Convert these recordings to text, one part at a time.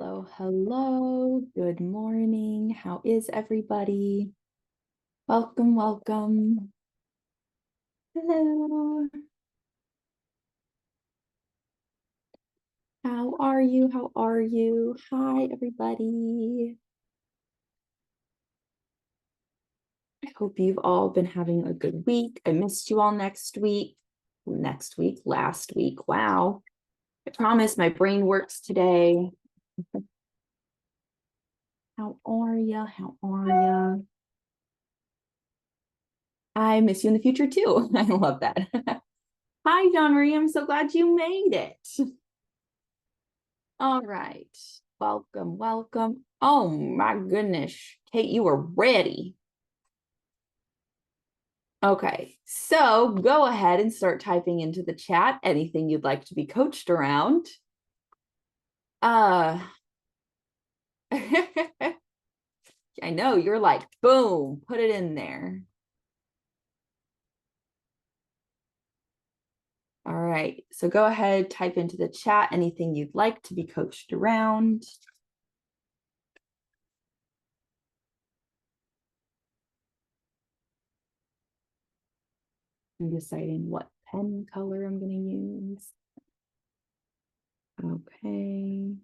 Hello, hello. Good morning. How is everybody? Welcome, welcome. Hello. How are you? How are you? Hi, everybody. I hope you've all been having a good week. I missed you all last week. Wow. I promise my brain works today. How are ya? How are ya? I miss you in the future too. I love that. Hi, John Marie. I'm so glad you made it. All right. Welcome, welcome. Oh my goodness. Kate, you are ready. Okay, so go ahead and start typing into the chat anything you'd like to be coached around. I know you're like, boom, put it in there. All right, so go ahead, type into the chat anything you'd like to be coached around. I'm deciding what pen color I'm going to use. Okay.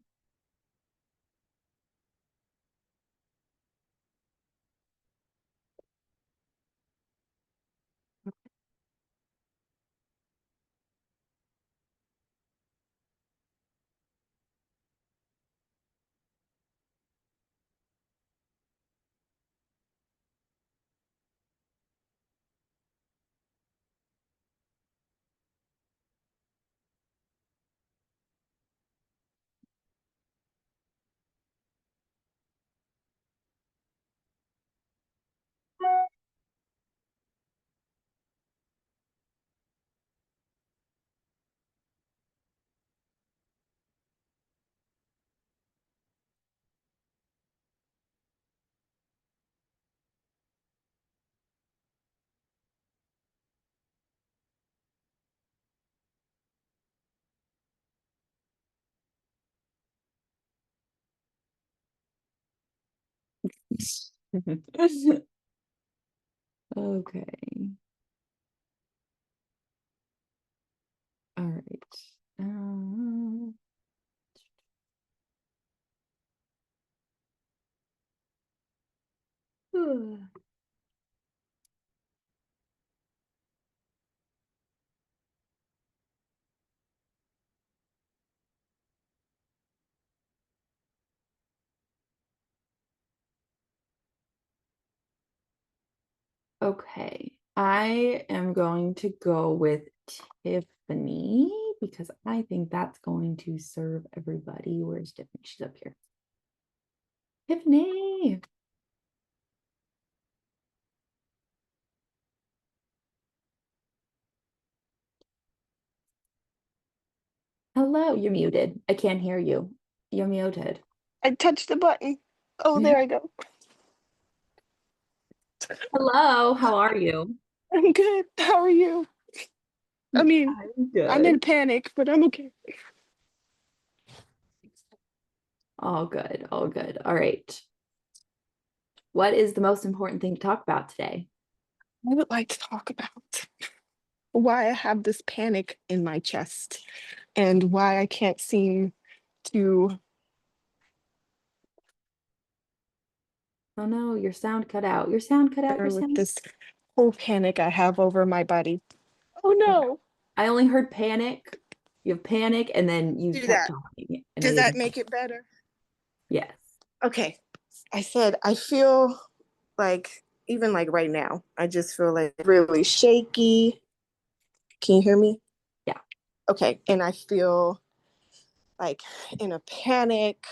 Okay. All right. Okay. I am going to go with Tiffany because I think that's going to serve everybody. Where's Tiffany? She's up here. Tiffany. Hello. You're muted. I can't hear you. You're muted. I touched the button. Oh, there I go. Hello. How are you? I'm good. How are you? I mean, I'm in panic, but I'm okay. All good. All good. All right. What is the most important thing to talk about today? I would like to talk about why I have this panic in my chest and why I can't seem to. Oh no, your sound cut out. Your sound cut out. Your With sound. this whole panic I have over my body. Oh no. I only heard panic. You have panic, and then you Do kept that. talking. And I Does that didn't. make it better? Yes. Okay. I said I feel like even like right now, I just feel like really shaky. Can you hear me? Yeah. Okay. And I feel like in a panic,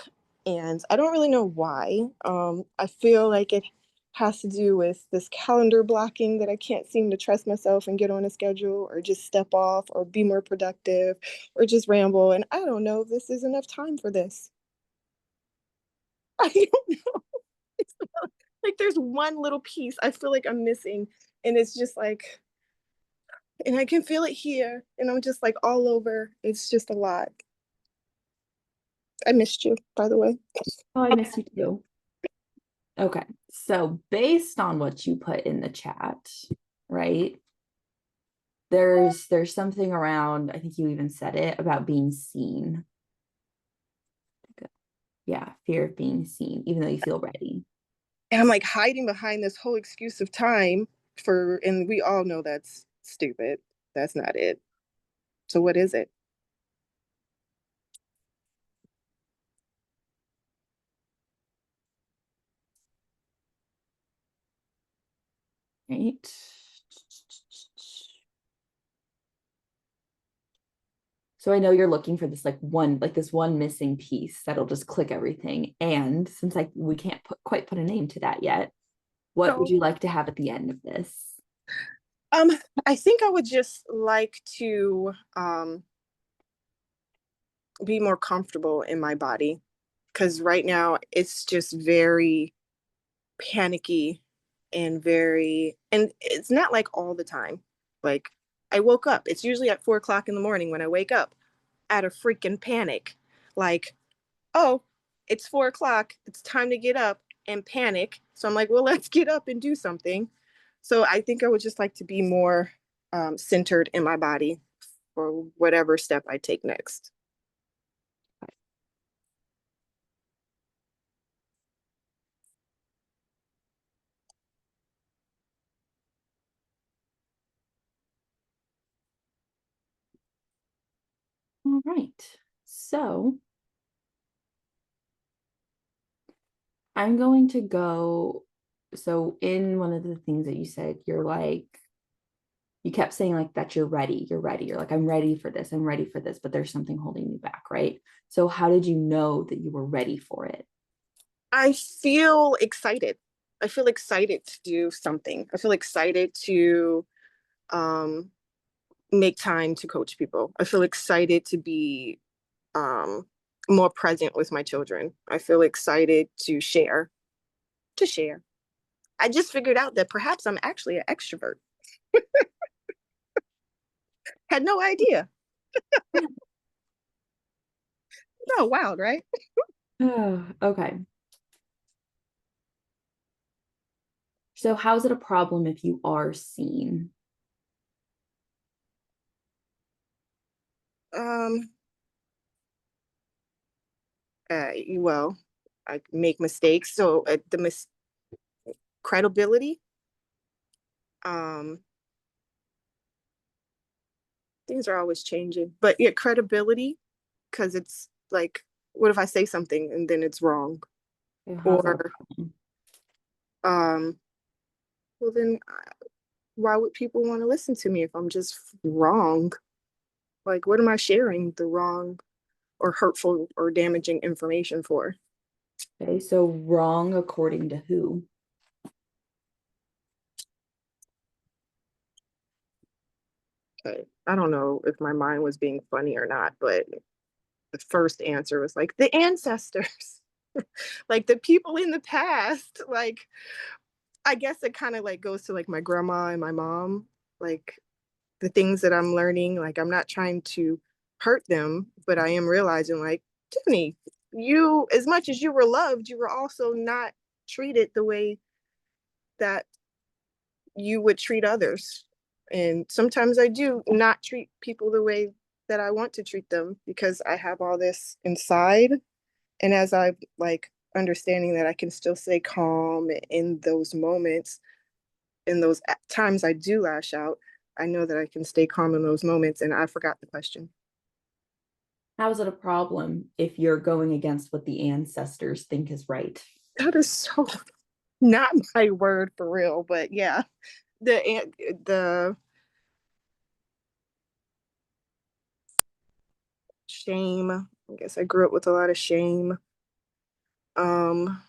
and I don't really know why. I feel like it has to do with this calendar blocking that I can't seem to trust myself and get on a schedule or just step off or be more productive or just ramble. And I don't know if this is enough time for this. I don't know. It's like there's one little piece I feel like I'm missing, and it's just like, and I can feel it here, and I'm just like all over. It's just a lot. I missed you, by the way. Oh, I miss you too. Okay. So based on what you put in the chat, right? There's something around, I think you even said it about being seen. Yeah, fear of being seen, even though you feel ready. And I'm like hiding behind this whole excuse of time and we all know that's stupid. That's not it. So what is it? Right. So I know you're looking for this this one missing piece that'll just click everything. And since we can't quite put a name to that yet, what would So, you like to have at the end of this? um, I think I would just like to be more comfortable in my body because right now it's just very panicky and it's not like all the time. Like I woke up, it's usually at 4 o'clock in the morning when I wake up out of freaking panic. Like, oh, it's 4 o'clock, it's time to get up and panic. So I'm like, well, let's get up and do something. So I think I would just like to be more centered in my body for whatever step I take next. All right. So I'm going to go. So, in one of the things that you said, you kept saying like that you're ready, you're ready. You're like, I'm ready for this, I'm ready for this, but there's something holding you back, right? So, how did you know that you were ready for it? I feel excited. I feel excited to do something. I feel excited to um, make time to coach people. I feel excited to be um, more present with my children. I feel excited to share. I just figured out that perhaps I'm actually an extrovert. Had no idea. No, wild, right? Okay. So, how is it a problem if you are seen? Um, well, I make mistakes, so credibility. Um, things are always changing, but yeah, credibility because it's like, what if I say something and then it's wrong? How's that a Or, problem? um, well, then why would people want to listen to me if I'm just wrong? Like, what am I sharing the wrong or hurtful or damaging information for? Okay, so wrong according to who? I don't know if my mind was being funny or not, but the first answer was like the ancestors, like the people in the past. Like, I guess it kind of like goes to like my grandma and my mom. Like, the things that I'm learning. Like I'm not trying to hurt them, but I am realizing like, Tiffany, you as much as you were loved, you were also not treated the way that you would treat others. And sometimes I do not treat people the way that I want to treat them because I have all this inside. And as I like understanding that I can still stay calm in those moments, in those times I do lash out, I know that I can stay calm in those moments. And I forgot the question. How is it a problem if you're going against what the ancestors think is right? That is so not my word for real, but yeah, the shame. I guess I grew up with a lot of shame. Um,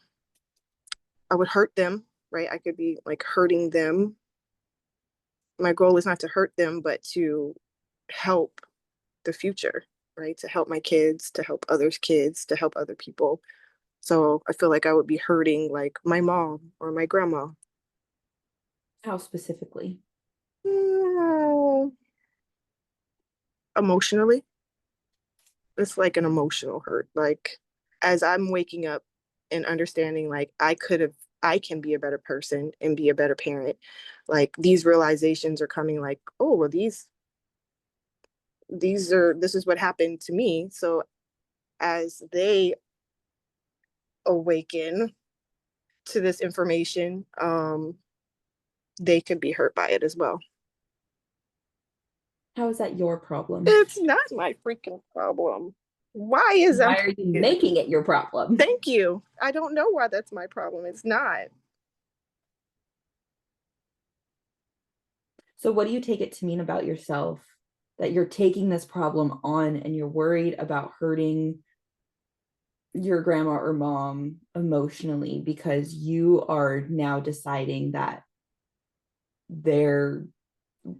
I would hurt them, right? I could be like hurting them. My goal is not to hurt them, but to help the future, right? To help my kids, to help others' kids, to help other people. So I feel like I would be hurting like my mom or my grandma. How specifically? Mm, emotionally. It's like an emotional hurt. Like as I'm waking up and understanding like I can be a better person and be a better parent. Like these realizations are coming like, oh, well this is what happened to me. So as they awaken to this information, they could be hurt by it as well. How is that your problem? It's not my freaking problem. Why is that? Why are you making it your problem? Thank you. I don't know why that's my problem. It's not. So, what do you take it to mean about yourself that you're taking this problem on and you're worried about hurting your grandma or mom emotionally because you are now deciding that their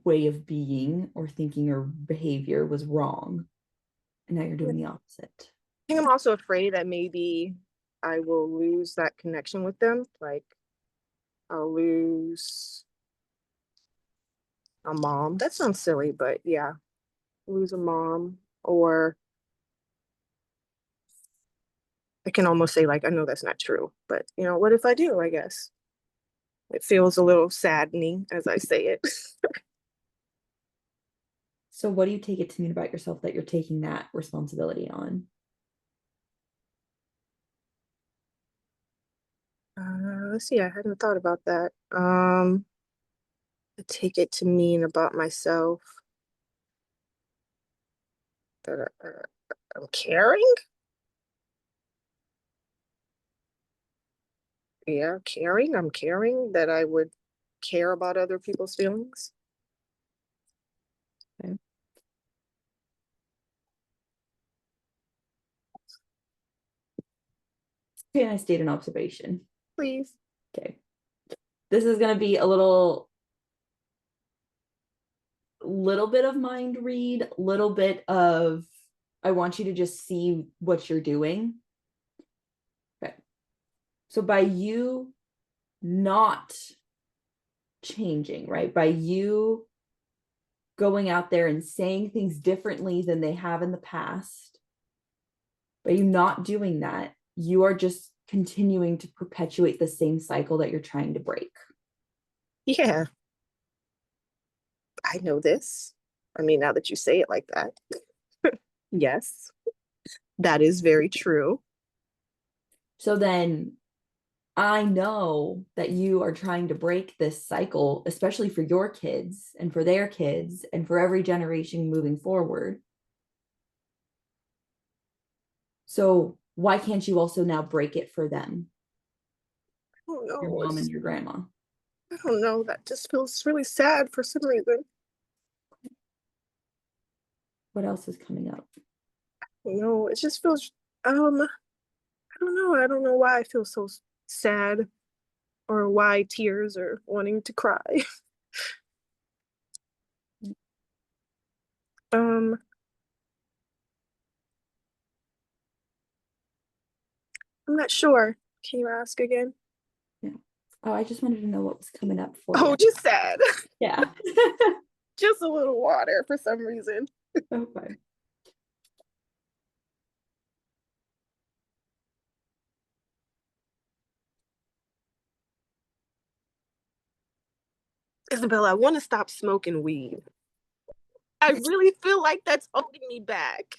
way of being or thinking or behavior was wrong? And now you're doing the opposite. I think I'm also afraid that maybe I will lose that connection with them. Like I'll lose a mom. That sounds silly, but yeah, lose a mom. Or I can almost say like, I know that's not true, but what if I do, I guess. It feels a little saddening as I say it. So, what do you take it to mean about yourself that you're taking that responsibility on? Let's see, I hadn't thought about that. I take it to mean about myself that I'm caring. Yeah, caring. I'm caring that I would care about other people's feelings. Okay. Can I state an observation? Please. Okay. This is going to be a little bit of mind read, little bit of I want you to just see what you're doing. Okay. So by you not changing, right? By you going out there and saying things differently than they have in the past, by you not doing that, you are just continuing to perpetuate the same cycle that you're trying to break. Yeah, I know this. I mean, now that you say it like that, yes, that is very true. So then I know that you are trying to break this cycle, especially for your kids and for their kids and for every generation moving forward. So why can't you also now break it for them, I don't your know. mom and your grandma? I don't know. That just feels really sad for some reason. What else is coming up? It just feels, I don't know. I don't know why I feel so sad or why tears are wanting to cry. Um, I'm not sure. Can you ask again? Yeah. Oh, I just wanted to know what was coming up for Oh, you. just sad. Yeah. Just a little water for some reason. Okay. Isabella, I want to stop smoking weed. I really feel like that's holding me back.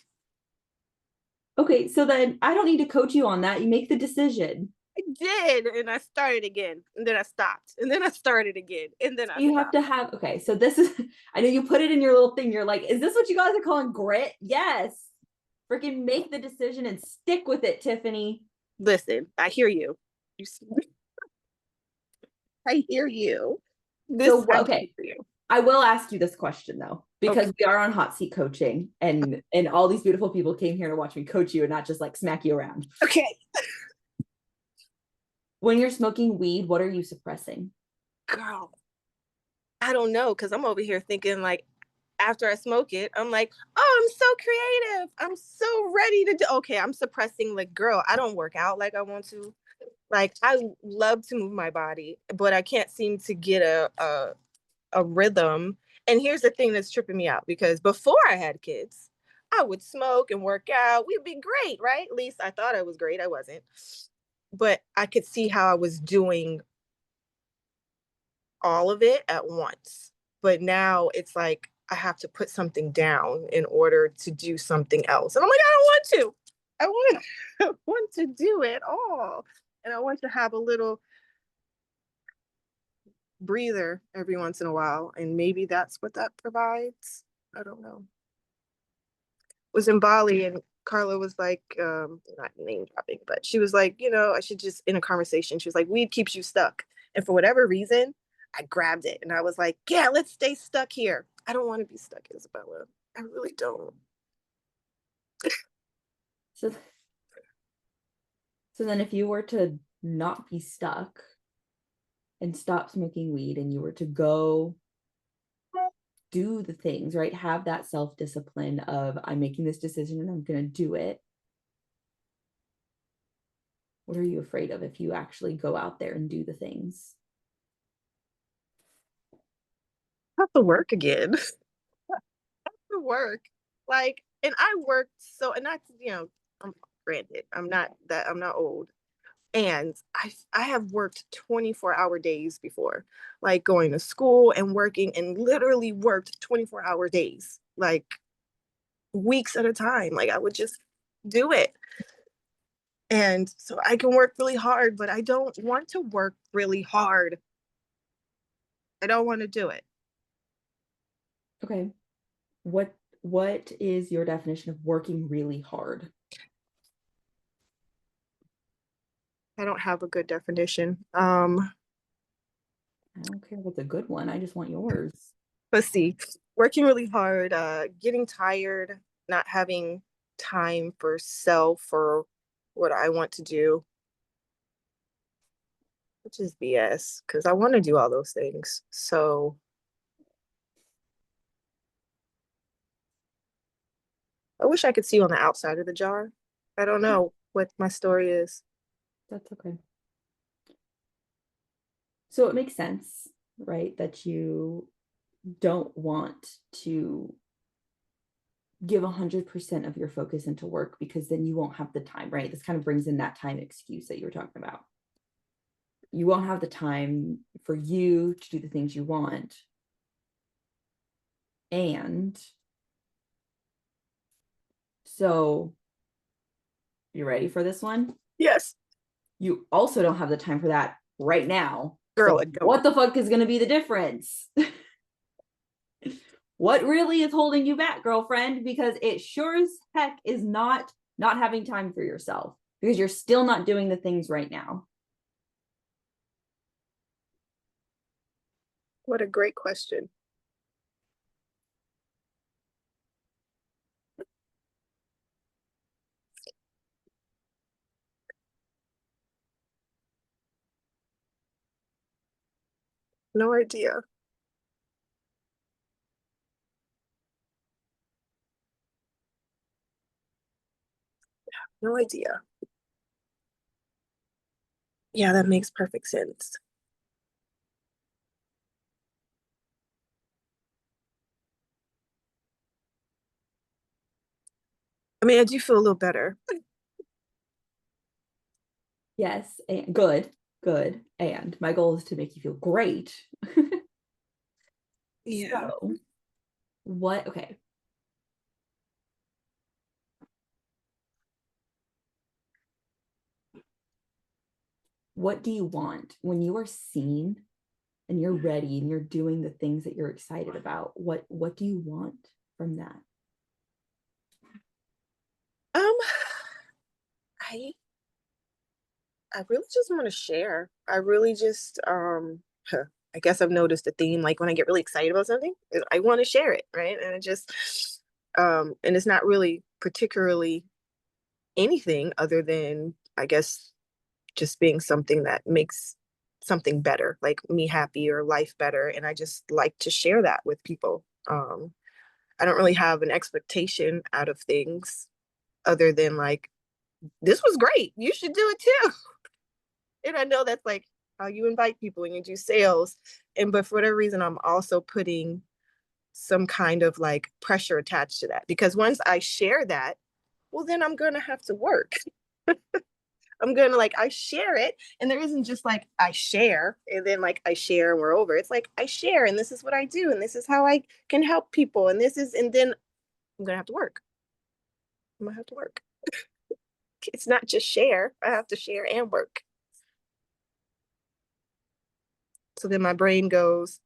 Okay, so then I don't need to coach you on that. You make the decision. I did, and I started again, and then I stopped, and then I started again, and then I You have stopped. to have, okay, so this is, I know you put it in your little thing. You're like, is this what you guys are calling grit? Yes. Freaking make the decision and stick with it, Tiffany. Listen, I hear you. You see, I hear you. So, I do okay, hear you. I will ask you this question though, Okay. because we are on hot seat coaching and all these beautiful people came here to watch me coach you and not just like smack you around. Okay. When you're smoking weed, what are you suppressing? Girl, I don't know, because I'm over here thinking like after I smoke it, I'm like, oh, I'm so creative. I'm so ready to do. Okay, I'm suppressing like, girl, I don't work out like I want to. Like I love to move my body, but I can't seem to get a rhythm. And here's the thing that's tripping me out because before I had kids, I would smoke and work out. We'd be great, right? At least I thought I was great. I wasn't. But I could see how I was doing all of it at once. But now it's like I have to put something down in order to do something else. And I'm like, I don't want to. I want I want to do it all. And I want to have a little breather every once in a while. And maybe that's what that provides. I don't know. Was in Bali and Carla was like, not name dropping, but she was like, I should just in a conversation, she was like, weed keeps you stuck. And for whatever reason, I grabbed it and I was like, yeah, let's stay stuck here. I don't want to be stuck, Isabella. I really don't. So, so then if you were to not be stuck and stop smoking weed and you were to go do the things, right? Have that self-discipline of I'm making this decision and I'm going to do it. What are you afraid of if you actually go out there and do the things? I have to work again. To work. Like, and I worked so, and that's, I'm granted, I'm not old. And I have worked 24-hour days before, like going to school and working and literally worked 24-hour days, like weeks at a time. Like I would just do it. And so I can work really hard, but I don't want to work really hard. I don't want to do it. Okay. What is your definition of working really hard? I don't have a good definition. I don't care if it's a good one. I just want yours. Let's see. Working really hard, getting tired, not having time for self or what I want to do, which is BS because I want to do all those things. So I wish I could see on the outside of the jar. I don't know what my story is. That's okay. So it makes sense, right? That you don't want to give 100% of your focus into work because then you won't have the time, right? This kind of brings in that time excuse that you were talking about. You won't have the time for you to do the things you want. And so, you ready for this one? Yes, You also don't have the time for that right now. girl, So I don't. what the fuck is going to be the difference? What really is holding you back, girlfriend? Because it sure as heck is not having time for yourself because you're still not doing the things right now. What a great question. No idea. No idea. Yeah, that makes perfect sense. I mean, I do feel a little better. Yes, and good. And my goal is to make you feel great. Yeah. So, okay. What do you want when you are seen and you're ready and you're doing the things that you're excited about? What do you want from that? Um, I I really just want to share. I really just I guess I've noticed a theme like when I get really excited about something, I want to share it, right? And it just and it's not really particularly anything other than I guess just being something that makes something better, like me happy or life better, and I just like to share that with people. I don't really have an expectation out of things other than like this was great. You should do it too. And I know that's like how you invite people and you do sales. And but for whatever reason, I'm also putting some kind of like pressure attached to that. Because once I share that, well, then I'm going to have to work. I'm going to like, I share it. And there isn't just like, I share and then like I share and we're over. It's like, I share and this is what I do. And this is how I can help people. And this is, and then I'm going to have to work. I'm going to have to work. It's not just share. I have to share and work. So then my brain goes,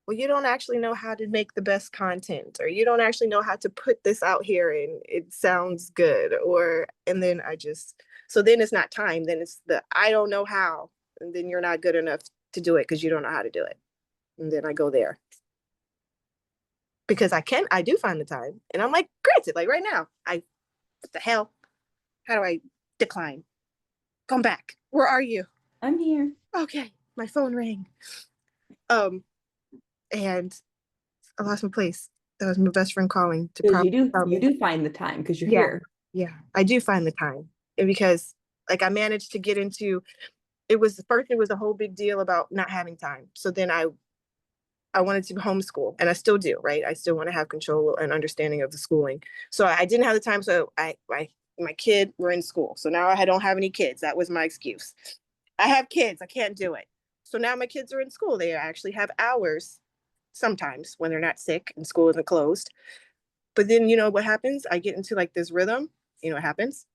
well, you don't actually know how to make the best content, or you don't actually know how to put this out here and it sounds good. Or, and then so then it's not time. Then it's I don't know how. And then you're not good enough to do it because you don't know how to do it. And then I go there because I do find the time. And I'm like, granted, like right now, what the hell? How do I decline? Come back. Where are you? I'm here. Okay. My phone rang. Um, and I lost my place. That was my best friend calling to Because probably tell you me. do find the time because you're Yeah, here. yeah, I do find the time. And because like I managed to get into it was first it was a whole big deal about not having time. So then I wanted to homeschool and I still do, right? I still want to have control and understanding of the schooling. So I didn't have the time. So my kid were in school. So now I don't have any kids. That was my excuse. I have kids. I can't do it. So now my kids are in school. They actually have hours sometimes when they're not sick and school isn't closed. But then you know what happens? I get into like this rhythm. You know what happens?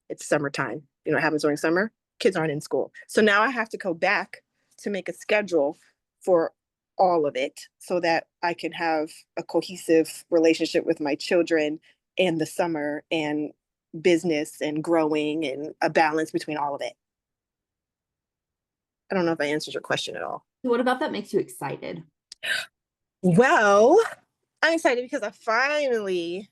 It's summertime. You know what happens during summer? Kids aren't in school. So now I have to go back to make a schedule for all of it so that I can have a cohesive relationship with my children and the summer and business and growing and a balance between all of it. I don't know if I answered your question at all. So what about that makes you excited? Well, I'm excited because I finally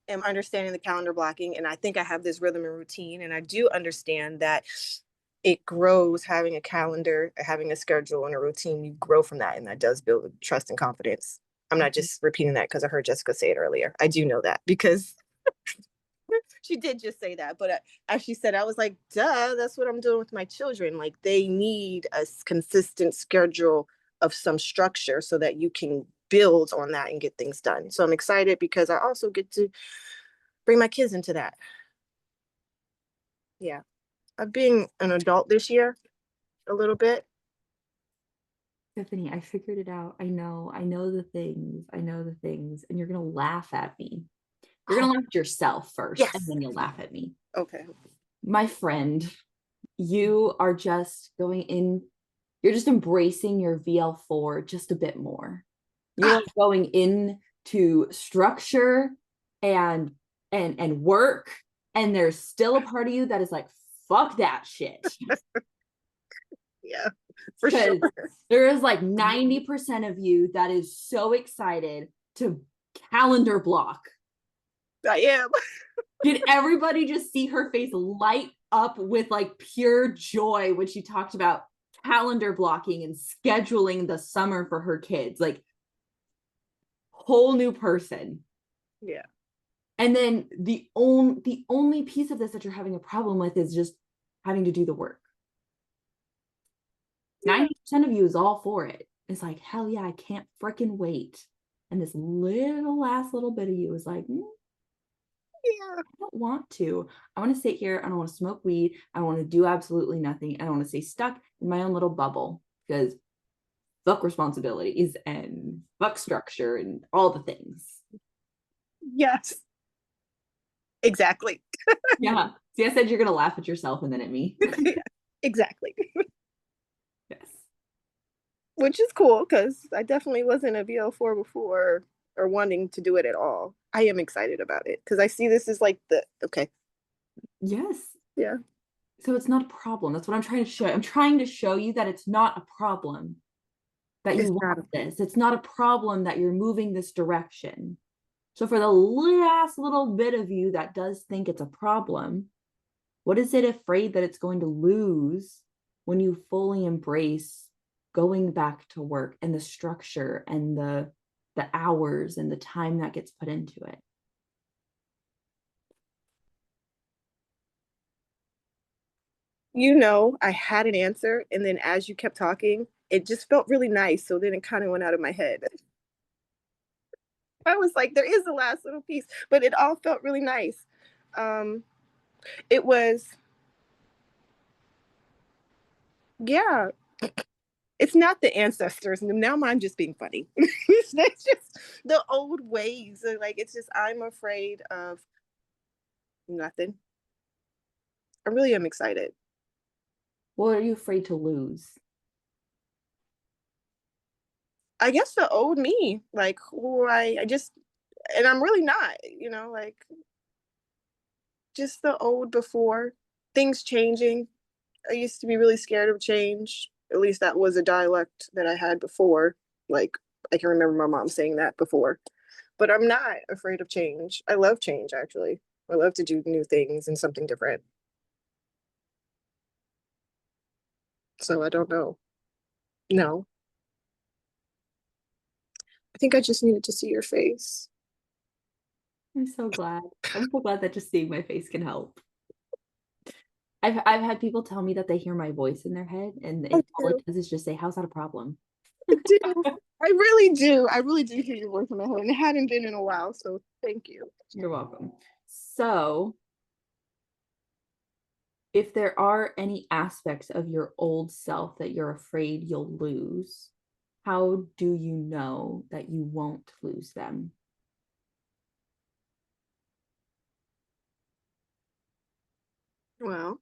am understanding the calendar blocking and I think I have this rhythm and routine and I do understand that it grows having a calendar, having a schedule and a routine. You grow from that and that does build trust and confidence. I'm not just repeating that because I heard Jessica say it earlier. I do know that because she did just say that. But as she said, I was like, duh, that's what I'm doing with my children. Like they need a consistent schedule of some structure so that you can build on that and get things done. So I'm excited because I also get to bring my kids into that. Yeah. Of being an adult this year a little bit. Tiffany, I figured it out. I know the things. I know the things. And you're gonna laugh at me. You're Oh, gonna laugh at yourself first, and yes. then you'll laugh at me. Okay. My friend, you are just going in, you're just embracing your VL4 just a bit more. You Ah, are going into structure and and work, and there's still a part of you that is like, fuck that shit. yeah, for sure. Because there is like 90% of you that is so excited to calendar block. I am. Did everybody just see her face light up with like pure joy when she talked about calendar blocking and scheduling the summer for her kids? Like, whole new person. Yeah. And then the only piece of this that you're having a problem with is just having to do the work. Yeah. 90% of you is all for it. It's like, hell yeah, I can't freaking wait. And this last little bit of you is like, Yeah. I don't want to. I want to sit here. I don't want to smoke weed. I want to do absolutely nothing. I don't want to stay stuck in my own little bubble because fuck responsibilities and fuck structure and all the things. Yes. Exactly. Yeah. See, I said you're going to laugh at yourself and then at me. Yeah, exactly. Yes. Which is cool because I definitely wasn't a BL4 before or wanting to do it at all. I am excited about it because I see this as like okay. Yes. Yeah. So it's not a problem. That's what I'm trying to show. I'm trying to show you that it's not a problem that It's you not. want this. It's not a problem that you're moving this direction. So for the last little bit of you that does think it's a problem, what is it afraid that it's going to lose when you fully embrace going back to work and the structure and the hours and the time that gets put into it? I had an answer, and then as you kept talking, it just felt really nice. So then it kind of went out of my head. I was like, there is the last little piece, but it all felt really nice. Um, it was, yeah, it's not the ancestors. Now I'm just being funny. It's just the old ways. Like, it's just, I'm afraid of nothing. I really am excited. What are you afraid to lose? I guess the old me, like who I just, and I'm really not, like just the old before things changing. I used to be really scared of change. At least that was a dialect that I had before. Like, I can remember my mom saying that before. But I'm not afraid of change. I love change, actually. I love to do new things and something different. So I don't know. No, I think I just needed to see your face. I'm so glad. I'm so glad that just seeing my face can help. I've had people tell me that they hear my voice in their head, and I all it do. does is just say, "How's that a problem?" I do. I really do. I really do hear your voice in my head, and it hadn't been in a while. So thank you. You're welcome. So, if there are any aspects of your old self that you're afraid you'll lose, how do you know that you won't lose them? Well,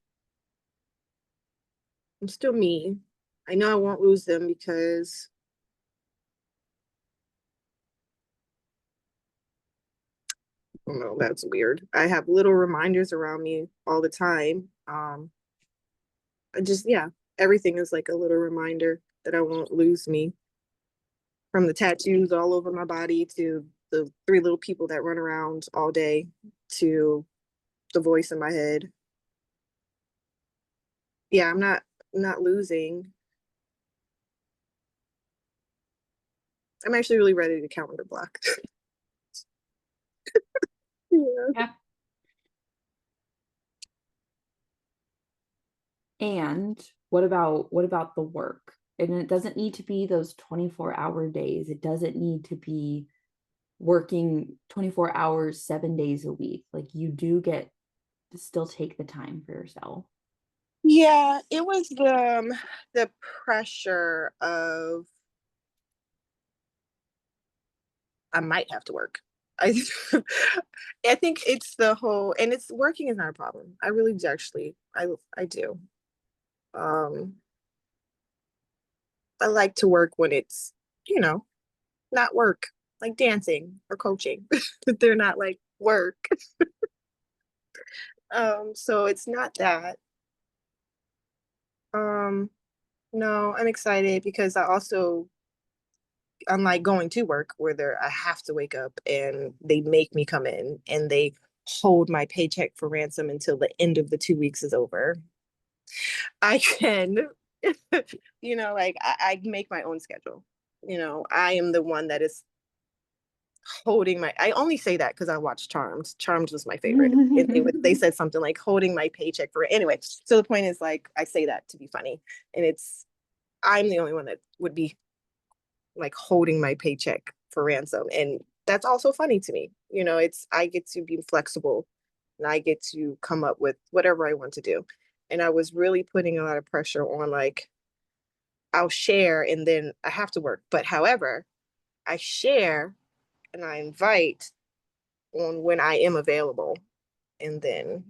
I'm still me. I know I won't lose them because I don't know, that's weird. I have little reminders around me all the time. I just, yeah, everything is like a little reminder that I won't lose me, from the tattoos all over my body to the three little people that run around all day to the voice in my head. Yeah, I'm not losing. I'm actually really ready to calendar block. Yeah. Yeah. And what about the work? And it doesn't need to be those 24-hour days. It doesn't need to be working 24 hours, 7 days a week. Like you do get to still take the time for yourself. Yeah, it was the pressure of I might have to work. I I think it's the whole, and it's working is not a problem. I really do actually. I do. Um I like to work when it's, you know, not work, like dancing or coaching. They're not like work. So it's not that. Um no, I'm excited because I also, unlike going to work where I have to wake up and they make me come in and they hold my paycheck for ransom until the end of the 2 weeks is over. I can, like I make my own schedule. I am the one that is holding my, I only say that because I watched Charmed was my favorite, and they said something like holding my paycheck for it. Anyway, so the point is, like, I say that to be funny, and I'm the only one that would be like holding my paycheck for ransom, and that's also funny to me. It's, I get to be flexible and I get to come up with whatever I want to do. And I was really putting a lot of pressure on, like, I'll share and then I have to work, but however, I share and I invite on when I am available, and then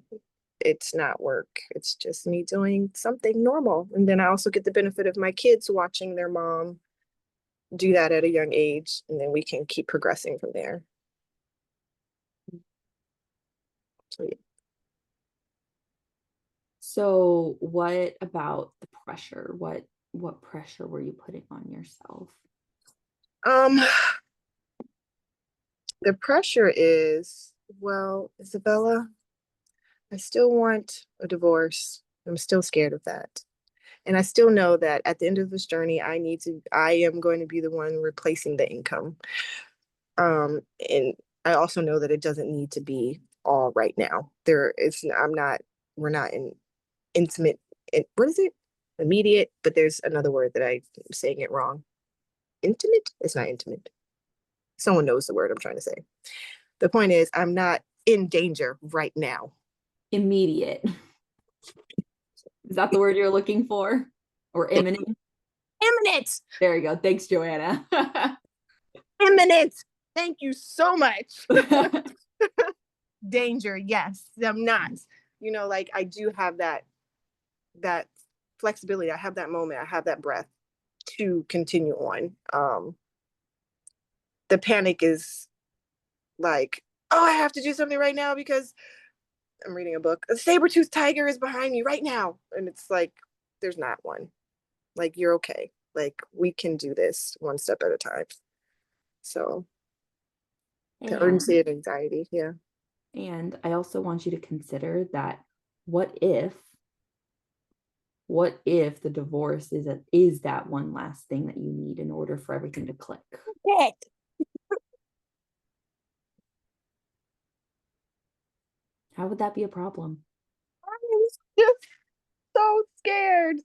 it's not work. It's just me doing something normal. And then I also get the benefit of my kids watching their mom do that at a young age, and then we can keep progressing from there. So, yeah. So what about the pressure? What pressure were you putting on yourself? Um, the pressure is, well, Isabella, I still want a divorce. I'm still scared of that. And I still know that at the end of this journey, I am going to be the one replacing the income. And I also know that it doesn't need to be all right now. We're not in intimate, what is it? Immediate, but there's another word that I'm saying it wrong. Intimate? It's not intimate. Someone knows the word I'm trying to say. The point is, I'm not in danger right now. Immediate. Is that the word you're looking for? Or imminent? Imminent. There you go. Thanks, Joanna. Imminent. Thank you so much. Danger. Yes, I'm not. You know, like I do have that flexibility. I have that moment. I have that breath to continue on. The panic is like, oh, I have to do something right now because I'm reading a book. A saber-toothed tiger is behind me right now. And it's like, there's not one. Like, you're okay. Like, we can do this one step at a time. So the urgency of anxiety, yeah. And I also want you to consider that what if the divorce is that one last thing that you need in order for everything to click? How would that be a problem? I'm just so scared.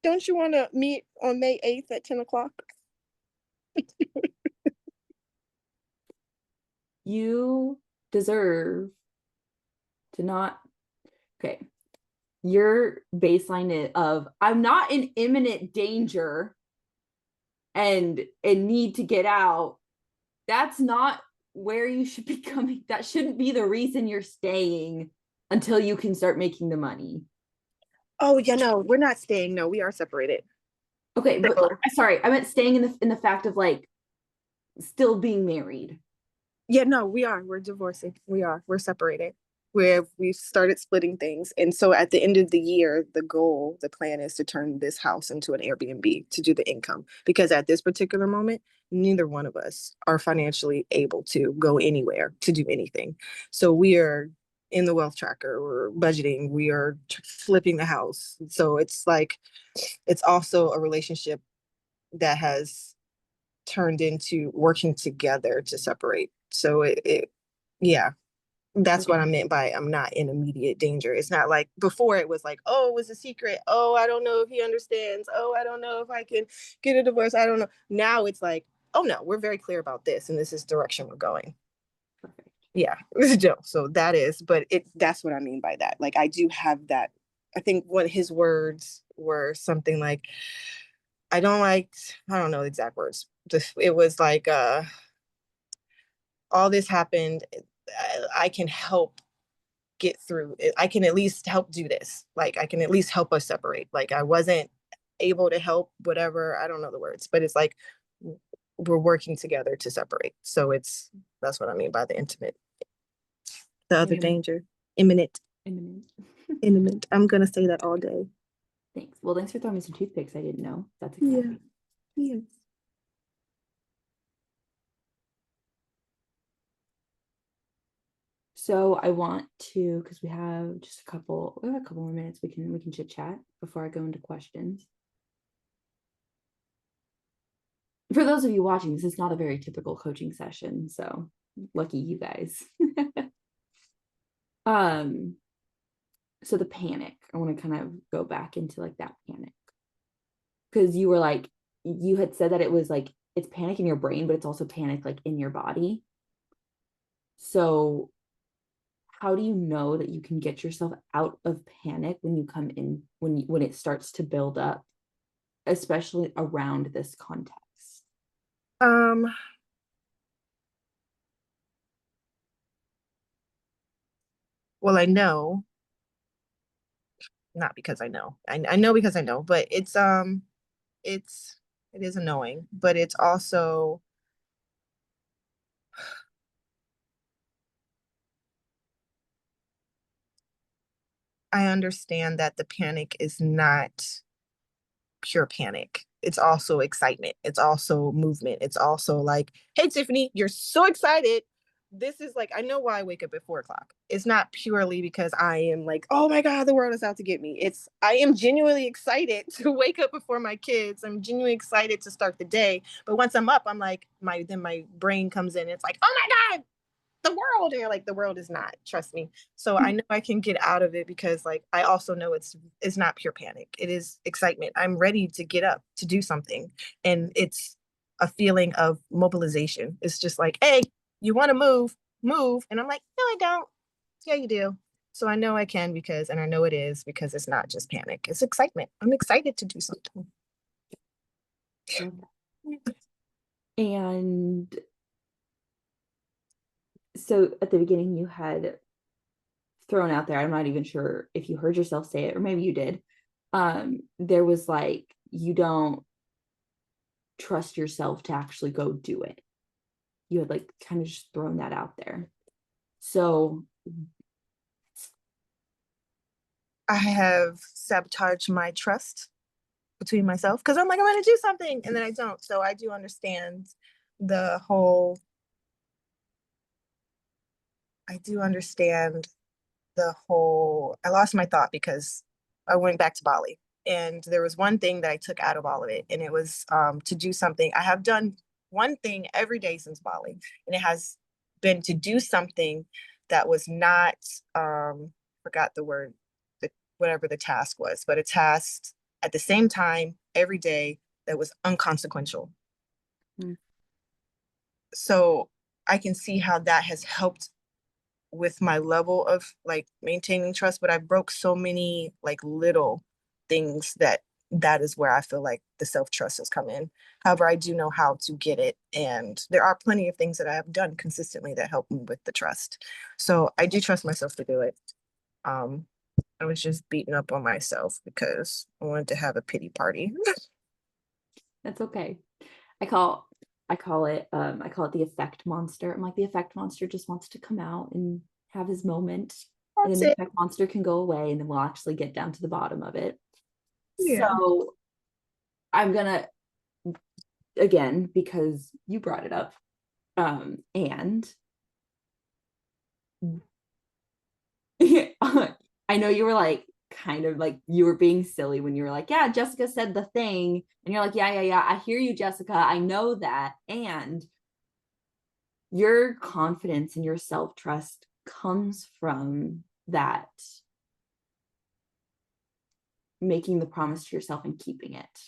Don't you want to meet on May 8th at 10 o'clock? You deserve to not. Okay. Your baseline of I'm not in imminent danger and need to get out. That's not where you should be coming. That shouldn't be the reason you're staying until you can start making the money. Oh, yeah, no, we're not staying. No, we are separated. Okay, but So, sorry, I meant staying in the fact of like still being married. yeah, no, we are. We're divorcing. We are. We're separated. We've started splitting things. And so at the end of the year, the plan is to turn this house into an Airbnb to do the income. Because at this particular moment, neither one of us are financially able to go anywhere to do anything. So we are in the wealth tracker, we're budgeting, we are flipping the house. So it's like, it's also a relationship that has turned into working together to separate. So yeah, that's what I meant by I'm not in immediate danger. It's not like before it was like, oh, it was a secret. Oh, I don't know if he understands. Oh, I don't know if I can get a divorce. I don't know. Now it's like, oh no, we're very clear about this and this is the direction we're going. Perfect. Yeah. So that's what I mean by that. Like I do have that. I think what his words were something like, I don't know the exact words. It was like, all this happened. I can help get through it. I can at least help do this. Like I can at least help us separate. Like I wasn't able to help whatever. I don't know the words, but it's like we're working together to separate. So that's what I mean by the intimate. The other danger. Imminent. Imminent. Imminent. I'm gonna say that all day. Thanks. Well, thanks for throwing me some toothpicks. I didn't know. That's Yeah. exciting. Yes. So I want to, because we have a couple more minutes. We can chit chat before I go into questions. For those of you watching, this is not a very typical coaching session, so lucky you guys. um, so the panic, I want to kind of go back into like that panic. Because you had said that it was like it's panic in your brain, but it's also panic like in your body. So how do you know that you can get yourself out of panic when you come in when it starts to build up, especially around this context? Um, well, I know, not because I know. I know because I know, but it's it is annoying, but it's also I understand that the panic is not pure panic. It's also excitement. It's also movement. It's also like, hey, Tiffany, you're so excited. This is like, I know why I wake up at 4 o'clock. It's not purely because I am like, oh my God, the world is out to get me. I am genuinely excited to wake up before my kids. I'm genuinely excited to start the day. But once I'm up, I'm like, then my brain comes in. It's like, oh my God, the world. And you're like, the world is not, trust me. So I know I can get out of it because like I also know it's not pure panic. It is excitement. I'm ready to get up to do something. And it's a feeling of mobilization. It's just like, hey, you want to move. And I'm like, no, I don't. Yeah, you do. So I know I can and I know it is because it's not just panic. It's excitement. I'm excited to do something. And so at the beginning, you had thrown out there, I'm not even sure if you heard yourself say it, or maybe you did. There was like, you don't trust yourself to actually go do it. You had like kind of just thrown that out there. So I have sabotaged my trust between myself because I'm like, I'm going to do something and then I don't. So I do understand the whole, I do understand I lost my thought because I went back to Bali. And there was one thing that I took out of all of it, and it was to do something. I have done one thing every day since Bali, and it has been to do something that was not, forgot the word, whatever the task was, but a task at the same time every day that was unconsequential. mm. So I can see how that has helped with my level of like maintaining trust, but I broke so many like little things that is where I feel like the self-trust has come in. However, I do know how to get it. And there are plenty of things that I have done consistently that help me with the trust. So I do trust myself to do it. Um, I was just beating up on myself because I wanted to have a pity party. That's okay. I call I call it the effect monster. I'm like, the effect monster just wants to come out and have his moment. And then That's the it. effect monster can go away and then we'll actually get down to the bottom of it. Yeah. So I'm gonna, again, because you brought it up, and I know you were like, kind of like, you were being silly when you were like, yeah, Jessica said the thing. And you're like, yeah, I hear you, Jessica. I know that. And your confidence and your self-trust comes from that, making the promise to yourself and keeping it.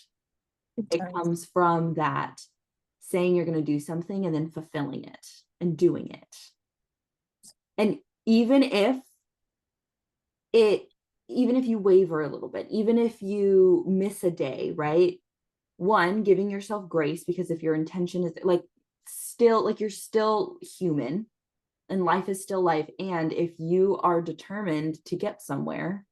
It comes from that saying you're going to do something and then fulfilling it and doing it. And even if it even if you waver a little bit, even if you miss a day, right? One, giving yourself grace, because if your intention is like, still, like, you're still human and life is still life. And if you are determined to get somewhere,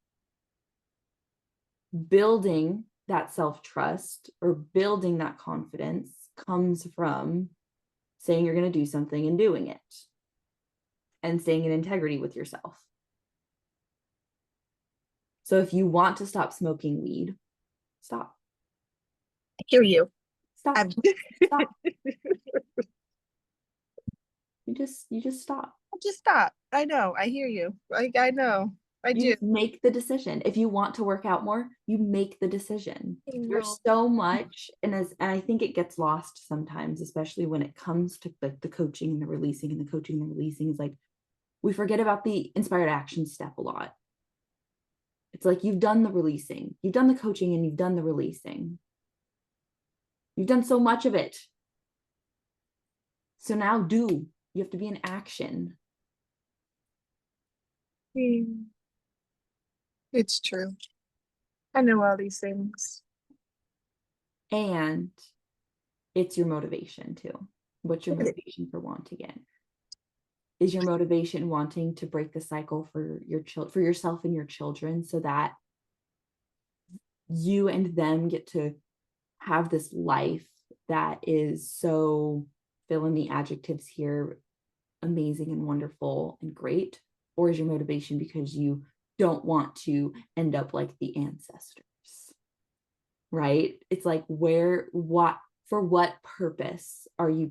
building that self-trust or building that confidence comes from saying you're going to do something and doing it and staying in integrity with yourself. So if you want to stop smoking weed, stop. I hear you. Stop. Stop. You just stop. Just stop. I know. I hear you. Like I know. I do. Just make the decision. If you want to work out more, you make the decision. There's so much, and I think it gets lost sometimes, especially when it comes to like the coaching and the releasing, and the coaching and the releasing is like, we forget about the inspired action step a lot. It's like, you've done the releasing, you've done the coaching, and you've done the releasing. You've done so much of it. So now you have to be in action. It's true. I know all these things. And it's your motivation too. What's your motivation for wanting it? Is your motivation wanting to break the cycle for for yourself and your children, so that you and them get to have this life that is so, fill in the adjectives here, amazing and wonderful and great? Or is your motivation because you don't want to end up like the ancestors? Right? It's like, for what purpose are you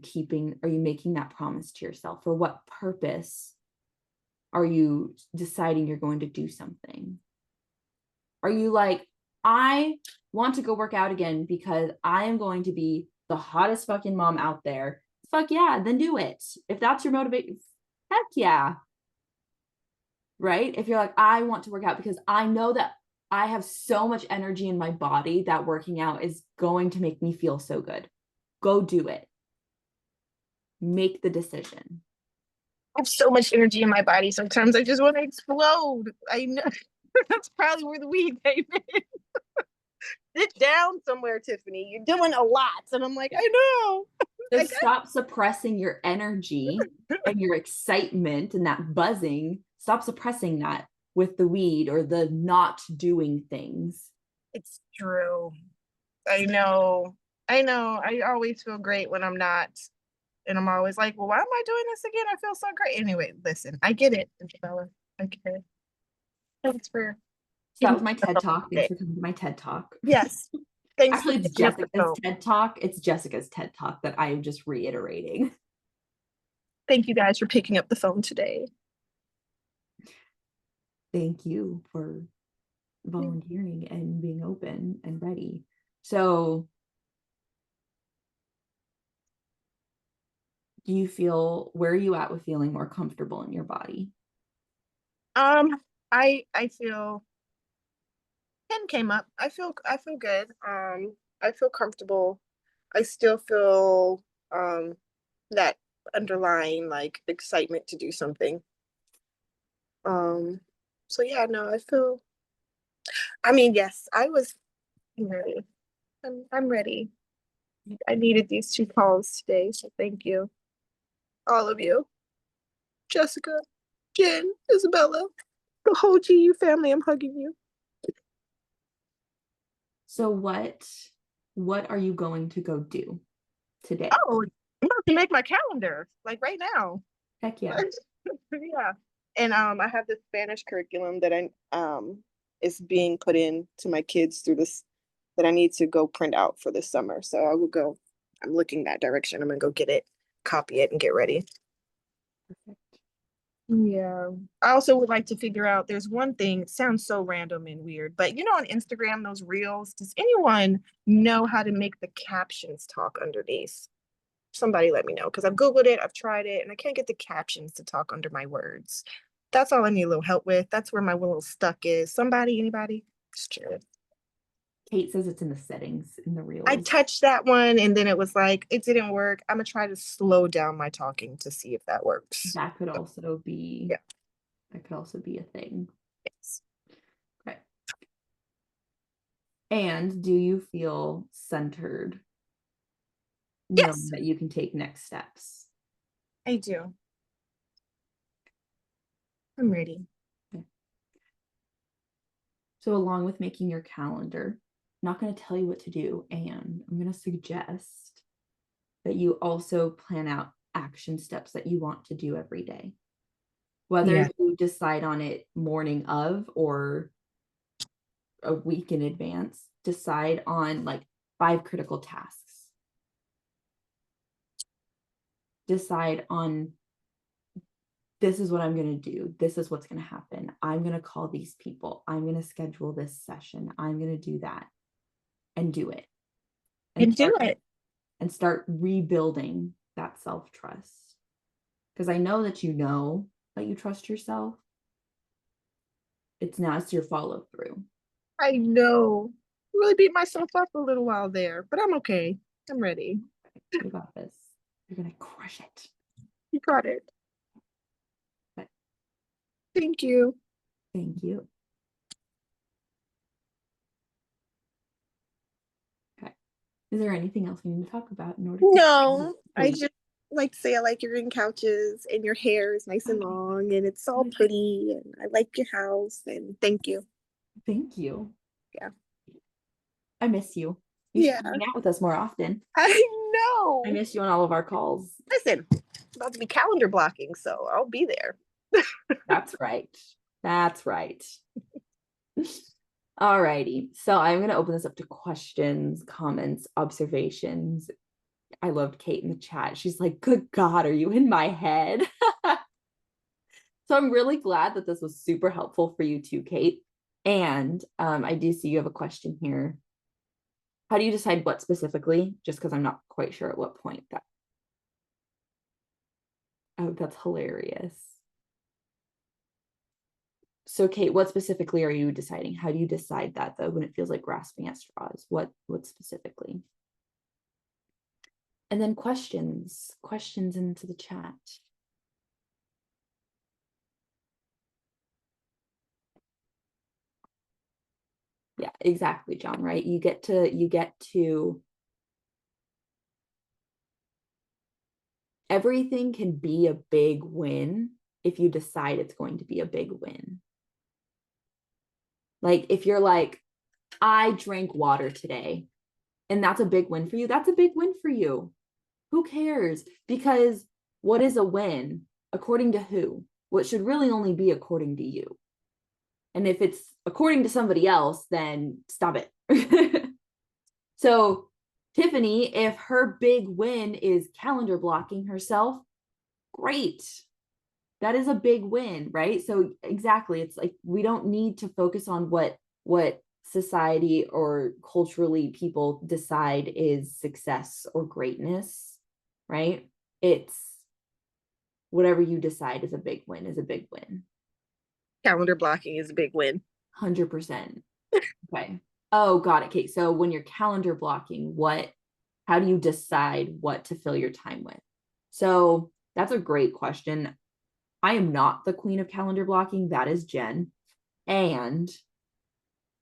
making that promise to yourself? For what purpose are you deciding you're going to do something? Are you like, I want to go work out again because I am going to be the hottest fucking mom out there? Fuck yeah, then do it. If that's your motivation, heck yeah. Right? If you're like, I want to work out because I know that I have so much energy in my body that working out is going to make me feel so good. Go do it. Make the decision. I have so much energy in my body. Sometimes I just want to explode. I know that's probably where the weed came in. Sit down somewhere, Tiffany. You're doing a lot. And I'm like, I know. So stop suppressing your energy and your excitement and that buzzing. Stop suppressing that with the weed or the not doing things. It's true. I know. I know. I always feel great when I'm not. And I'm always like, well, why am I doing this again? I feel so great. Anyway, listen, I get it, Isabella. I get it. Thanks for So that giving was me my the TED phone Talk. Thanks today. for coming to my TED Talk. Yes. Thanks for Actually, it's picking up the Jessica's phone. TED Talk. It's Jessica's TED Talk that I am just reiterating. Thank you guys for picking up the phone today. Thank you for volunteering and being open and ready. So, do you feel, where are you at with feeling more comfortable in your body? Um, I feel 10 came up. I feel good. I feel comfortable. I still feel that underlying like excitement to do something. Um, so yeah, no, I mean, yes, I'm ready. I'm ready. I needed these 2 calls today, so thank you. All of you. Jessica, Jen, Isabella, the whole GU family, I'm hugging you. So what are you going to go do today? Oh, I'm about to make my calendar, like right now. Heck yeah. Yeah. And I have this Spanish curriculum that I is being put in to my kids through this that I need to go print out for this summer. So I will go. I'm looking that direction. I'm gonna go get it, copy it, and get ready. Yeah. I also would like to figure out there's one thing, it sounds so random and weird, but you know, on Instagram, those reels, does anyone know how to make the captions talk underneath? Somebody let me know because I've Googled it, I've tried it, and I can't get the captions to talk under my words. That's all I need a little help with. That's where my little stuck is. Somebody, anybody? Just curious. Kate says it's in the settings in the I reels. touched that one and then it was like, it didn't work. I'm gonna try to slow down my talking to see if that works. That could also be Yeah. that could also be a thing. Yes. Okay. And do you feel centered, knowing Yes, that you can take next steps? I do. I'm ready. Okay. So along with making your calendar, I'm not going to tell you what to do, and I'm going to suggest that you also plan out action steps that you want to do every day. Whether Yeah. you decide on it morning of or a week in advance, decide on like 5 critical tasks. Decide on, this is what I'm going to do. This is what's going to happen. I'm going to call these people. I'm going to schedule this session. I'm going to do that, and do it. And do it. And start rebuilding that self-trust. Because I know that you trust yourself. It's your follow through. I know. Really beat myself up a little while there, but I'm okay. I'm ready. You got this. You're going to crush it. You got it. But Thank you. thank you. Okay. Is there anything else we need to talk about in order to No, I sleep? just like to say I like your green couches and your hair is nice and long and it's all pretty and I like your house and thank you. Thank you. Yeah. I miss you. You should Yeah. hang out with us more often. I know. I miss you on all of our calls. Listen, it's about to be calendar blocking, so I'll be there. That's right. That's right. All righty. So I'm going to open this up to questions, comments, observations. I loved Kate in the chat. She's like, good God, are you in my head? So I'm really glad that this was super helpful for you too, Kate. And I do see you have a question here. How do you decide what specifically? Just because I'm not quite sure at what point that. Oh, that's hilarious. So Kate, what specifically are you deciding? How do you decide that though when it feels like grasping at straws? What specifically? And then questions into the chat. Yeah, exactly, John, right? You get to everything can be a big win if you decide it's going to be a big win. Like if you're like, I drank water today, and that's a big win for you, that's a big win for you. Who cares? Because what is a win? According to who? What should really only be according to you. And if it's according to somebody else, then stop it. So Tiffany, if her big win is calendar blocking herself, great. That is a big win, right? So exactly, it's like we don't need to focus on what society or culturally people decide is success or greatness, right? It's whatever you decide is a big win is a big win. Calendar blocking is a big win. 100%. Okay. Oh, got it. Okay. So when you're calendar blocking, how do you decide what to fill your time with? So that's a great question. I am not the queen of calendar blocking. That is Jen. And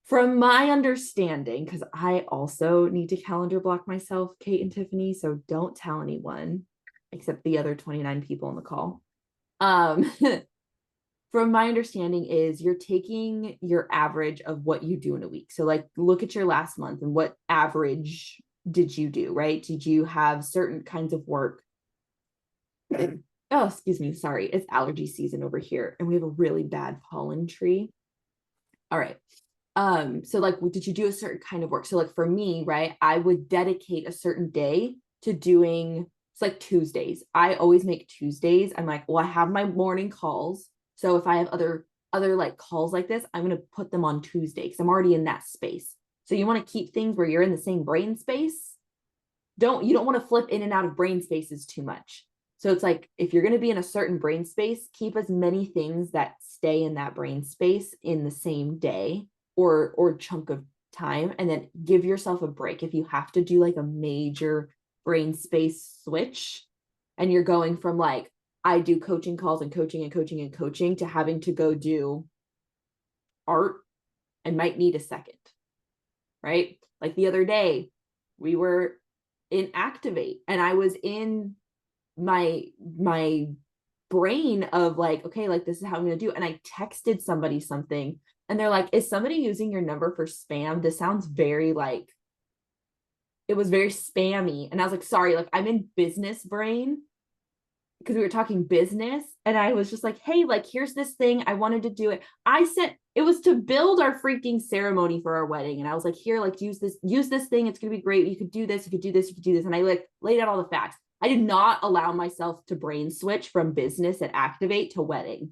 from my understanding, because I also need to calendar block myself, Kate and Tiffany, so don't tell anyone except the other 29 people on the call. From my understanding is you're taking your average of what you do in a week. So like look at your last month and what average did you do, right? Did you have certain kinds of work? Oh, excuse me. Sorry. It's allergy season over here and we have a really bad pollen tree. All right. So like, did you do a certain kind of work? So like for me, right, I would dedicate a certain day to doing, it's like Tuesdays. I always make Tuesdays. I'm like, well, I have my morning calls. So if I have other like calls like this, I'm going to put them on Tuesday because I'm already in that space. So you want to keep things where you're in the same brain space. You don't want to flip in and out of brain spaces too much. So it's like if you're going to be in a certain brain space, keep as many things that stay in that brain space in the same day or chunk of time, and then give yourself a break if you have to do like a major brain space switch and you're going from like I do coaching calls and coaching and coaching and coaching to having to go do art and might need a second, right? Like the other day we were in Activate and I was in my brain of like, okay, like this is how I'm going to do it. And I texted somebody something and they're like, is somebody using your number for spam? This sounds very like, it was very spammy. And I was like, sorry, like I'm in business brain because we were talking business. And I was just like, hey, like, here's this thing. I wanted to do it. It was to build our freaking ceremony for our wedding. And I was like, here, like, use this thing. It's going to be great. You could do this. You could do this. You could do this. And I like laid out all the facts. I did not allow myself to brain switch from business at Activate to wedding.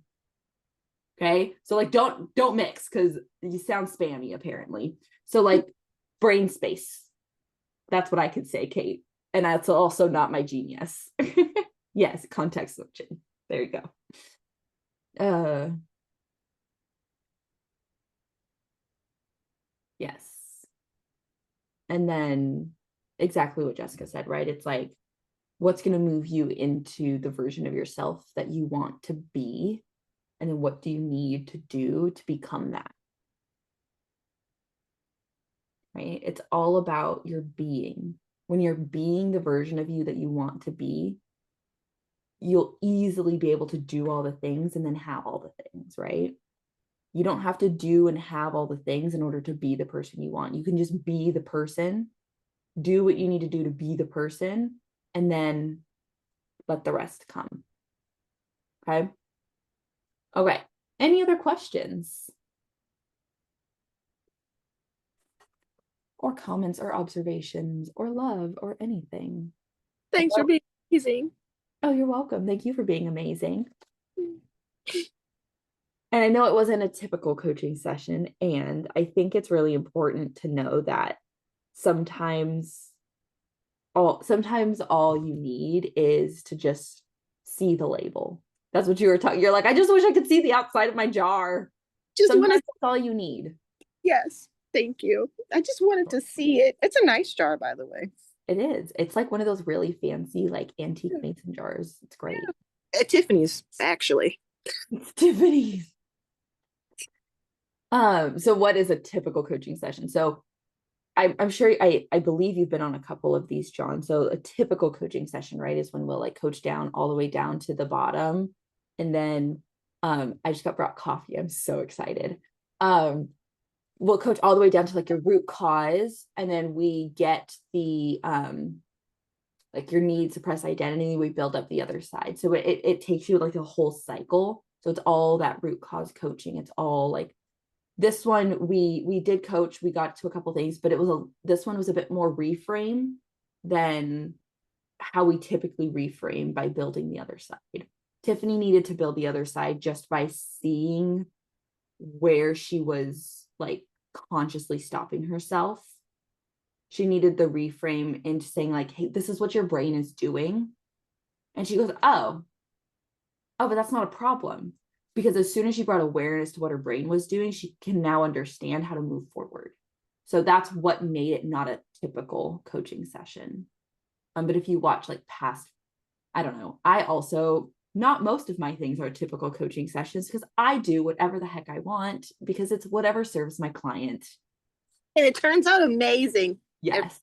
Okay. So like, don't mix because you sound spammy apparently. So like brain space. That's what I could say, Kate. And that's also not my genius. Yes. Context switching. There you go. Yes. And then exactly what Jessica said, right? It's like, what's going to move you into the version of yourself that you want to be? And then what do you need to do to become that? Right? It's all about your being. When you're being the version of you that you want to be, you'll easily be able to do all the things and then have all the things, right? You don't have to do and have all the things in order to be the person you want. You can just be the person, do what you need to do to be the person, and then let the rest come. Okay. Okay. Any other questions? Or comments or observations or love or anything? Thanks for being amazing. Oh, you're welcome. Thank you for being amazing. And I know it wasn't a typical coaching session, and I think it's really important to know that sometimes all you need is to just see the label. That's what you were talking. You're like, I just wish I could see the outside of my jar. Sometimes that's all you need. Yes, thank you. I just wanted to see it. It's a nice jar, by the way. It is. It's like one of those really fancy, like antique mason jars. It's great. At Tiffany's, actually. It's Tiffany's. So what is a typical coaching session? So I'm sure I believe you've been on a couple of these, John. So a typical coaching session, right, is when we'll like coach down all the way down to the bottom. And then I just got brought coffee. I'm so excited. We'll coach all the way down to like your root cause, and then we get the like your need, suppress identity, we build up the other side. So it takes you like the whole cycle. So it's all that root cause coaching. It's all like this one we did coach, we got to a couple things, but this one was a bit more reframe than how we typically reframe by building the other side. Tiffany needed to build the other side just by seeing where she was like consciously stopping herself. She needed the reframe into saying like, hey, this is what your brain is doing. And she goes, oh, but that's not a problem. Because as soon as she brought awareness to what her brain was doing, she can now understand how to move forward. So that's what made it not a typical coaching session. But if you watch like past, I don't know, I also, not most of my things are typical coaching sessions because I do whatever the heck I want because it's whatever serves my client. And it turns out amazing. Yes.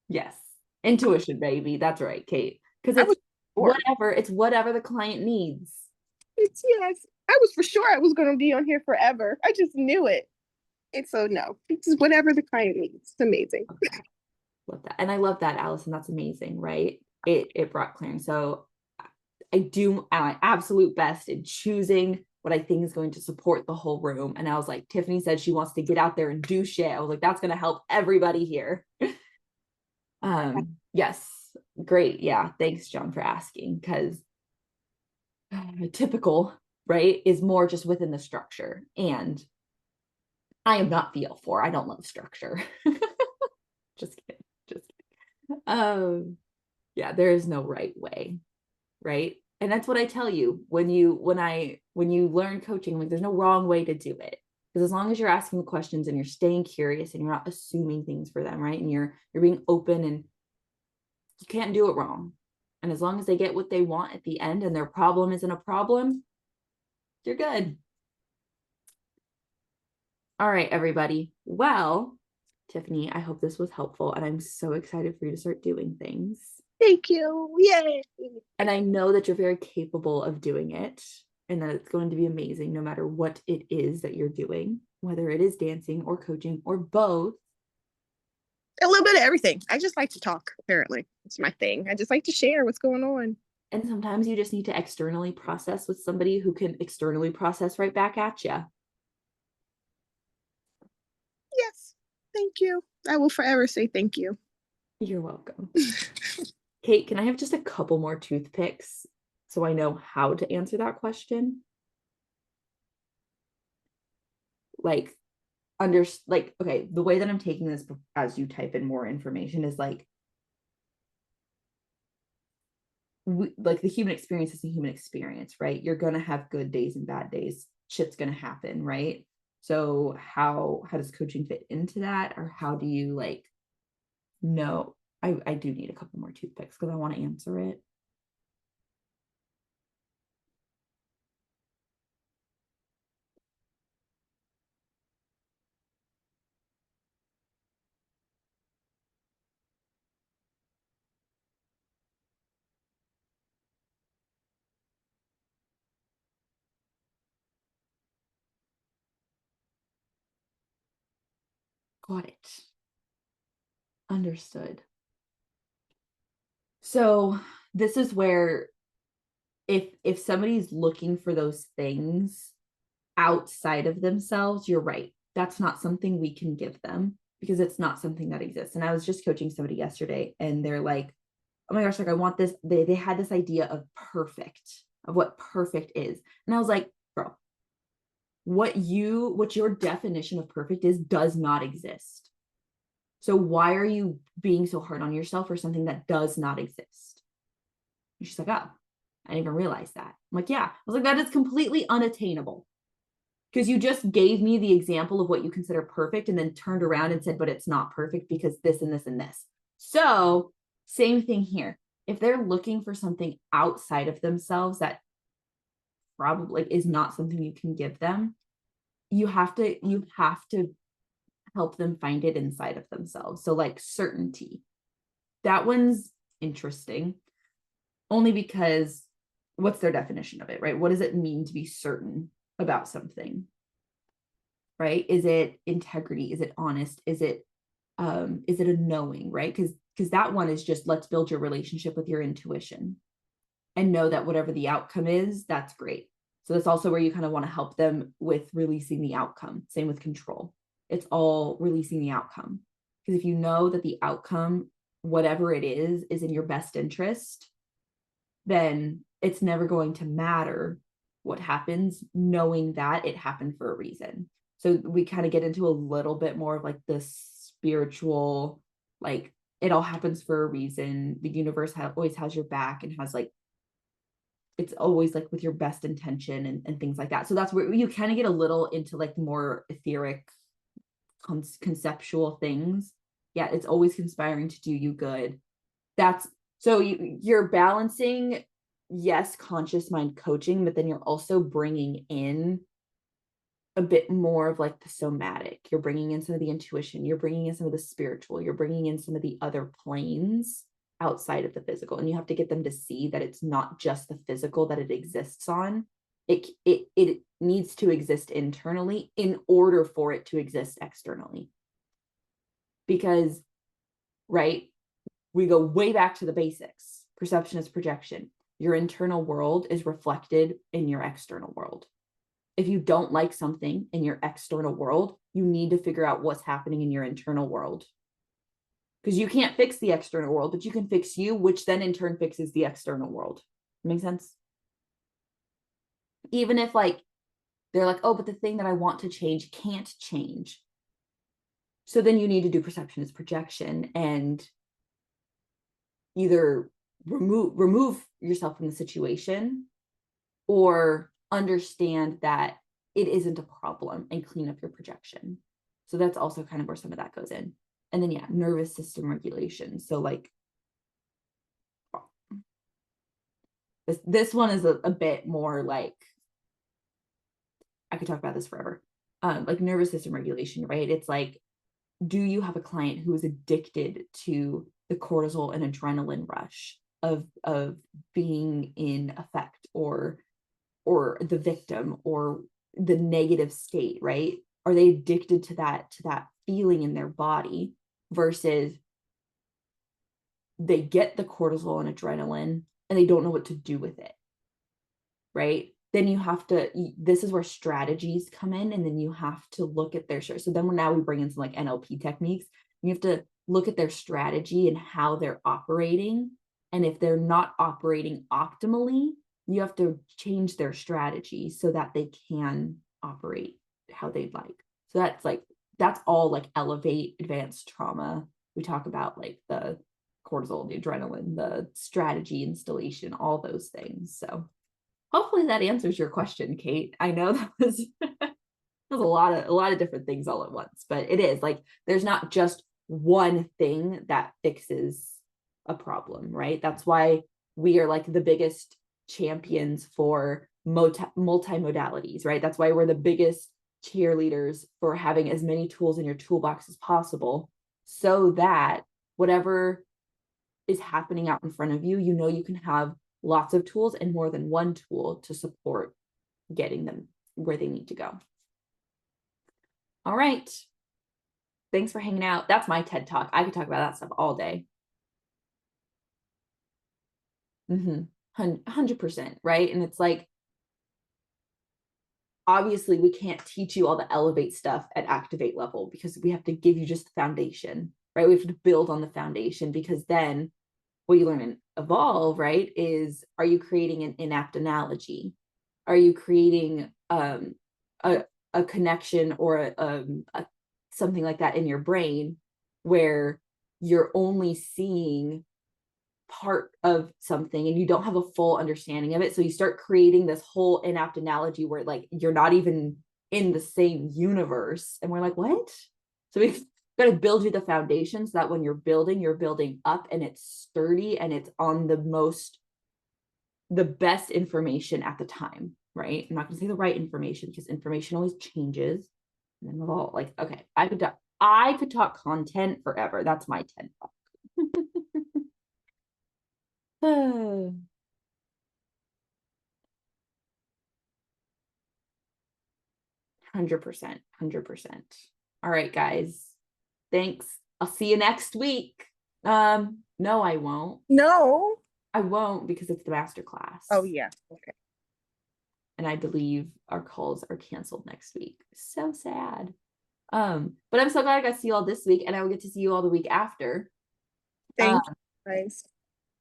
Yes. Intuition, baby. That's right, Kate. Because It's whatever the client needs. Yes. I was for sure I was going to be on here forever. I just knew it. And so no, it's whatever the client needs. It's amazing. Okay. Love that. And I love that, Allison. That's amazing, right? It brought clearance. So I do my absolute best in choosing what I think is going to support the whole room. And I was like, Tiffany said she wants to get out there and do shit. I was like, that's going to help everybody here. Yes. Great. Yeah. Thanks, John, for asking. Because typical, right, is more just within the structure. And I am not VL4. I don't love structure. Just kidding. Just kidding. Yeah, there is no right way, right? And that's what I tell you when you learn coaching, like there's no wrong way to do it. Because as long as you're asking the questions and you're staying curious and you're not assuming things for them, right? And you're being open and you can't do it wrong. And as long as they get what they want at the end and their problem isn't a problem, you're good. All right, everybody. Well, Tiffany, I hope this was helpful and I'm so excited for you to start doing things. Thank you. Yay. And I know that you're very capable of doing it and that it's going to be amazing no matter what it is that you're doing, whether it is dancing or coaching or both. A little bit of everything. I just like to talk, apparently. It's my thing. I just like to share what's going on. And sometimes you just need to externally process with somebody who can externally process right back at you. Yes. Thank you. I will forever say thank you. You're welcome. Kate, can I have just a couple more toothpicks so I know how to answer that question? Like, okay, the way that I'm taking this as you type in more information is like the human experience is a human experience, right? You're going to have good days and bad days. Shit's going to happen, right? So how does coaching fit into that? Or how do you like know? I do need a couple more toothpicks because I want to answer it. Got it. Understood. So this is where if somebody's looking for those things outside of themselves, you're right. That's not something we can give them because it's not something that exists. And I was just coaching somebody yesterday and they're like, oh my gosh, like I want this. They had this idea of what perfect is. And I was like, bro, what your definition of perfect is does not exist. So why are you being so hard on yourself for something that does not exist? And she's like, oh, I didn't even realize that. I'm like, yeah. I was like, that is completely unattainable. Because you just gave me the example of what you consider perfect and then turned around and said, but it's not perfect because this and this and this. So same thing here. If they're looking for something outside of themselves that probably is not something you can give them, you have to help them find it inside of themselves. So like certainty. That one's interesting only because what's their definition of it, right? What does it mean to be certain about something? Right? Is it integrity? Is it honest? Is it a knowing, right? Because that one is just let's build your relationship with your intuition and know that whatever the outcome is, that's great. So that's also where you kind of want to help them with releasing the outcome. Same with control. It's all releasing the outcome. Because if you know that the outcome, whatever it is in your best interest, then it's never going to matter what happens, knowing that it happened for a reason. So we kind of get into a little bit more of like this spiritual, like it all happens for a reason. The universe always has your back and has like, it's always like with your best intention and things like that. So that's where you kind of get a little into like more etheric conceptual things. Yeah, it's always conspiring to do you good. That's so you're balancing, yes, conscious mind coaching, but then you're also bringing in a bit more of like the somatic. You're bringing in some of the intuition. You're bringing in some of the spiritual. You're bringing in some of the other planes outside of the physical. And you have to get them to see that it's not just the physical that it exists on. It needs to exist internally in order for it to exist externally. Because, right, we go way back to the basics. Perception is projection. Your internal world is reflected in your external world. If you don't like something in your external world, you need to figure out what's happening in your internal world. Because you can't fix the external world, but you can fix you, which then in turn fixes the external world. Make sense? Even if like they're like, oh, but the thing that I want to change can't change. So then you need to do perception as projection and either remove yourself from the situation or understand that it isn't a problem and clean up your projection. So that's also kind of where some of that goes in. And then yeah, nervous system regulation. So like this one is a bit more like, I could talk about this forever. Like nervous system regulation, right? It's like, do you have a client who is addicted to the cortisol and adrenaline rush of being in effect or the victim or the negative state, right? Are they addicted to that feeling in their body versus they get the cortisol and adrenaline and they don't know what to do with it, right? Then you have to, this is where strategies come in, and then you have to look at their, so then now we bring in some like NLP techniques. You have to look at their strategy and how they're operating. And if they're not operating optimally, you have to change their strategy so that they can operate how they'd like. So that's all like elevate advanced trauma. We talk about like the cortisol, the adrenaline, the strategy installation, all those things. So hopefully that answers your question, Kate. I know that was a lot of different things all at once, but it is like there's not just one thing that fixes a problem, right? That's why we are like the biggest champions for multimodalities, right? That's why we're the biggest cheerleaders for having as many tools in your toolbox as possible, so that whatever is happening out in front of you, you know, you can have lots of tools and more than one tool to support getting them where they need to go. All right. Thanks for hanging out. That's my TED Talk. I could talk about that stuff all day. 100%, right? And it's like, obviously we can't teach you all the elevate stuff at activate level because we have to give you just the foundation, right? We have to build on the foundation, because then what you learn in evolve, right, is, are you creating an inapt analogy? Are you creating a connection or something like that in your brain where you're only seeing part of something and you don't have a full understanding of it? So you start creating this whole inapt analogy where like you're not even in the same universe, and we're like, what? So got to build you the foundation so that when you're building up and it's sturdy and it's on the best information at the time, right? I'm not going to say the right information because information always changes. And then we'll all like, okay, I could talk content forever. That's my 10 bucks. 100%, 100%. All right, guys. Thanks. I'll see you next week. No, I won't. No. I won't because it's the master class. Oh yeah. Okay. And I believe our calls are canceled next week. So sad. But I'm so glad I got to see you all this week, and I will get to see you all the week after. Thank you guys.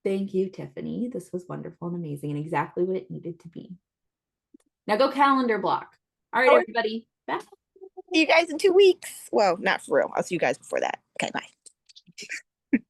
Thank you, Tiffany. This was wonderful and amazing and exactly what it needed to be. Now go calendar block. All right, everybody. Bye. See you guys in 2 weeks. Well, not for real. I'll see you guys before that. Okay, bye.